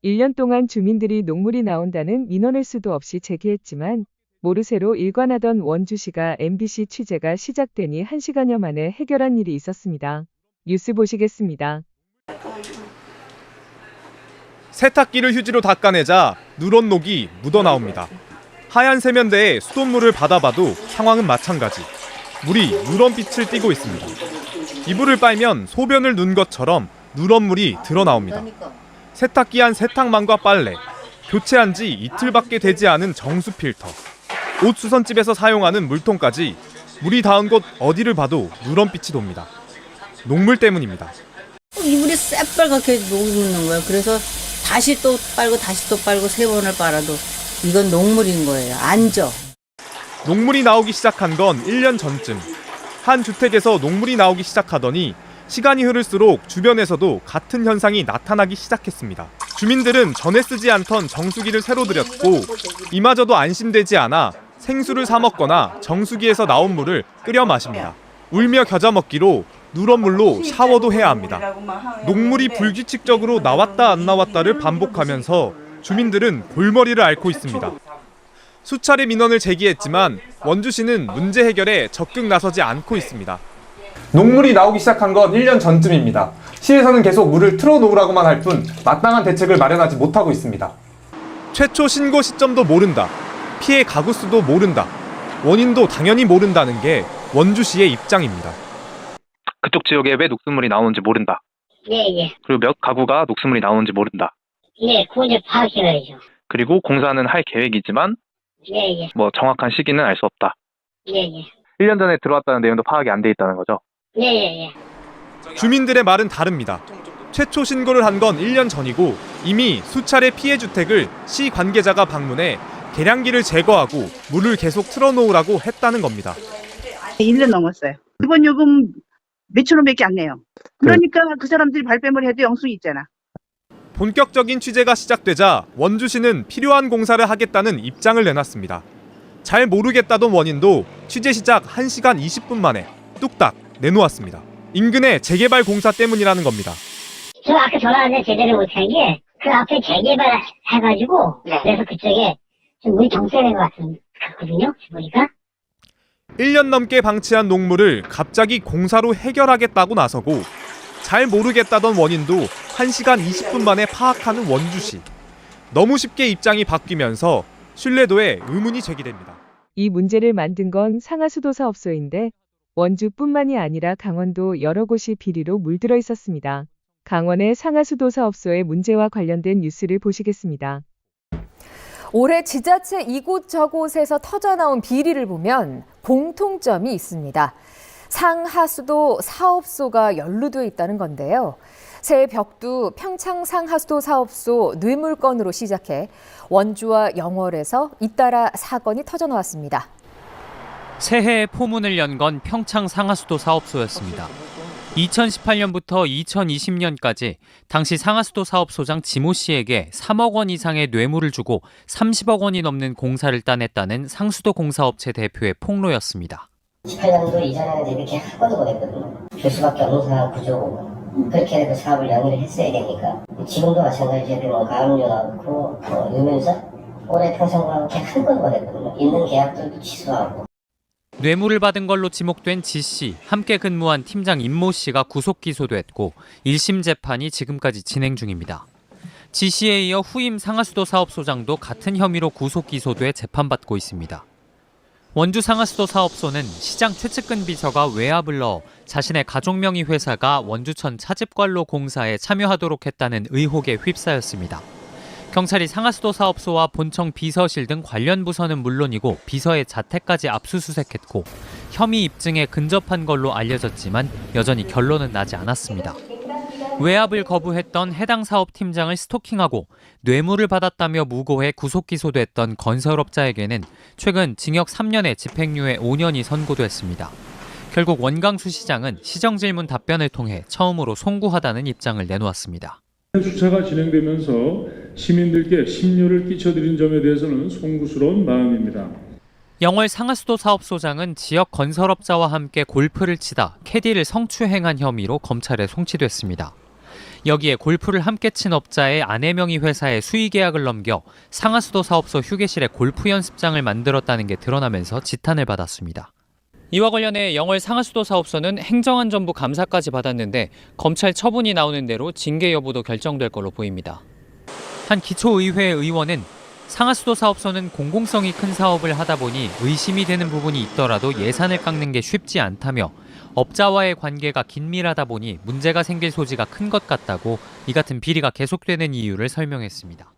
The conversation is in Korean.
1년 동안 주민들이 녹물이 나온다는 민원을 수도 없이 제기했지만 모르쇠로 일관하던 원주시가 MBC 취재가 시작되니 1시간여 만에 해결한 일이 있었습니다. 뉴스 보시겠습니다. 세탁기를 휴지로 닦아내자 누런 녹이 묻어나옵니다. 하얀 세면대에 수돗물을 받아봐도 상황은 마찬가지. 물이 누런빛을 띠고 있습니다. 이불을 빨면 소변을 눈 것처럼 누런물이 드러나옵니다. 세탁기 안 세탁망과 빨래, 교체한 지 이틀밖에 되지 않은 정수 필터, 옷 수선집에서 사용하는 물통까지 물이 닿은 곳 어디를 봐도 누런빛이 돕니다. 녹물 때문입니다. 이불이 새빨갛게 녹는 거예요. 그래서 다시 또 빨고 다시 또 빨고 3번을 빨아도 이건 녹물인 거예요. 안 져. 녹물이 나오기 시작한 건 1년 전쯤. 한 주택에서 녹물이 나오기 시작하더니 시간이 흐를수록 주변에서도 같은 현상이 나타나기 시작했습니다. 주민들은 전에 쓰지 않던 정수기를 새로 들였고 이마저도 안심되지 않아 생수를 사 먹거나 정수기에서 나온 물을 끓여 마십니다. 울며 겨자 먹기로 누런 물로 샤워도 해야 합니다. 녹물이 불규칙적으로 나왔다 안 나왔다를 반복하면서 주민들은 골머리를 앓고 있습니다. 수차례 민원을 제기했지만 원주시는 문제 해결에 적극 나서지 않고 있습니다. 녹물이 나오기 시작한 건 1년 전쯤입니다. 시에서는 계속 물을 틀어놓으라고만 할 뿐 마땅한 대책을 마련하지 못하고 있습니다. 최초 신고 시점도 모른다. 피해 가구 수도 모른다. 원인도 당연히 모른다는 게 원주시의 입장입니다. 그쪽 지역에 왜 녹수물이 나오는지 모른다. 예. 그리고 몇 가구가 녹수물이 나오는지 모른다. 예, 그거 이제 파악해야죠. 그리고 공사는 할 계획이지만 예. 뭐 정확한 시기는 알 수 없다. 예. 1년 전에 들어왔다는 내용도 파악이 안 돼 있다는 거죠. 예. 주민들의 말은 다릅니다. 최초 신고를 한 건 1년 전이고 이미 수차례 피해 주택을 시 관계자가 방문해 계량기를 제거하고 물을 계속 틀어놓으라고 했다는 겁니다. 1년 넘었어요. 기본 요금 몇천 원밖에 안 내요. 그러니까 그 사람들이 발뺌을 해도 영수증 있잖아. 본격적인 취재가 시작되자 원주시는 필요한 공사를 하겠다는 입장을 내놨습니다. 잘 모르겠다던 원인도 취재 시작 1시간 20분 만에 뚝딱 내놓았습니다. 인근의 재개발 공사 때문이라는 겁니다. 저 아까 전화하는데 제대로 못한 게 그 앞에 재개발 해가지고 그래서 그쪽에 좀 물이 정체된 것 같거든요. 보니까. 1년 넘게 방치한 녹물을 갑자기 공사로 해결하겠다고 나서고 잘 모르겠다던 원인도 1시간 20분 만에 파악하는 원주시. 너무 쉽게 입장이 바뀌면서 신뢰도에 의문이 제기됩니다. 이 문제를 만든 건 상하수도 사업소인데 원주뿐만이 아니라 강원도 여러 곳이 비리로 물들어 있었습니다. 강원의 상하수도 사업소의 문제와 관련된 뉴스를 보시겠습니다. 올해 지자체 이곳저곳에서 터져나온 비리를 보면 공통점이 있습니다. 상하수도 사업소가 연루돼 있다는 건데요. 새해 벽두 평창 상하수도 사업소 뇌물건으로 시작해 원주와 영월에서 잇따라 사건이 터져나왔습니다. 새해에 포문을 연 건 평창 상하수도 사업소였습니다. 2018년부터 2020년까지 당시 상하수도 사업소장 지모 씨에게 3억 원 이상의 뇌물을 주고 30억 원이 넘는 공사를 따냈다는 상수도 공사업체 대표의 폭로였습니다. 18년도 이전에는 이렇게 한 번도 못했거든요. 교수밖에 없는 상황 구조고 그렇게 해서 사업을 영위를 했어야 되니까 지금도 마찬가지로 가압류 넣고 유면서 올해 평생하고 이렇게 한 번도 못했거든요. 있는 계약들도 취소하고. 뇌물을 받은 걸로 지목된 지 씨, 함께 근무한 팀장 임모 씨가 구속 기소됐고 1심 재판이 지금까지 진행 중입니다. 지 씨에 이어 후임 상하수도 사업소장도 같은 혐의로 구속 기소돼 재판받고 있습니다. 원주 상하수도 사업소는 시장 최측근 비서가 외압을 넣어 자신의 가족명의 회사가 원주천 차집관로 공사에 참여하도록 했다는 의혹에 휩싸였습니다. 경찰이 상하수도 사업소와 본청 비서실 등 관련 부서는 물론이고 비서의 자택까지 압수수색했고 혐의 입증에 근접한 걸로 알려졌지만 여전히 결론은 나지 않았습니다. 외압을 거부했던 해당 사업팀장을 스토킹하고 뇌물을 받았다며 무고해 구속 기소됐던 건설업자에게는 최근 징역 3년에 집행유예 5년이 선고됐습니다. 결국 원강수 시장은 시정질문 답변을 통해 처음으로 송구하다는 입장을 내놓았습니다. 주차가 진행되면서 시민들께 심려를 끼쳐드린 점에 대해서는 송구스러운 마음입니다. 영월 상하수도 사업소장은 지역 건설업자와 함께 골프를 치다 캐디를 성추행한 혐의로 검찰에 송치됐습니다. 여기에 골프를 함께 친 업자의 아내 명의 회사에 수의 계약을 넘겨 상하수도 사업소 휴게실에 골프 연습장을 만들었다는 게 드러나면서 지탄을 받았습니다. 이와 관련해 영월 상하수도 사업소는 행정안전부 감사까지 받았는데 검찰 처분이 나오는 대로 징계 여부도 결정될 걸로 보입니다. 한 기초의회 의원은 상하수도 사업소는 공공성이 큰 사업을 하다 보니 의심이 되는 부분이 있더라도 예산을 깎는 게 쉽지 않다며 업자와의 관계가 긴밀하다 보니 문제가 생길 소지가 큰 것 같다고 이 같은 비리가 계속되는 이유를 설명했습니다.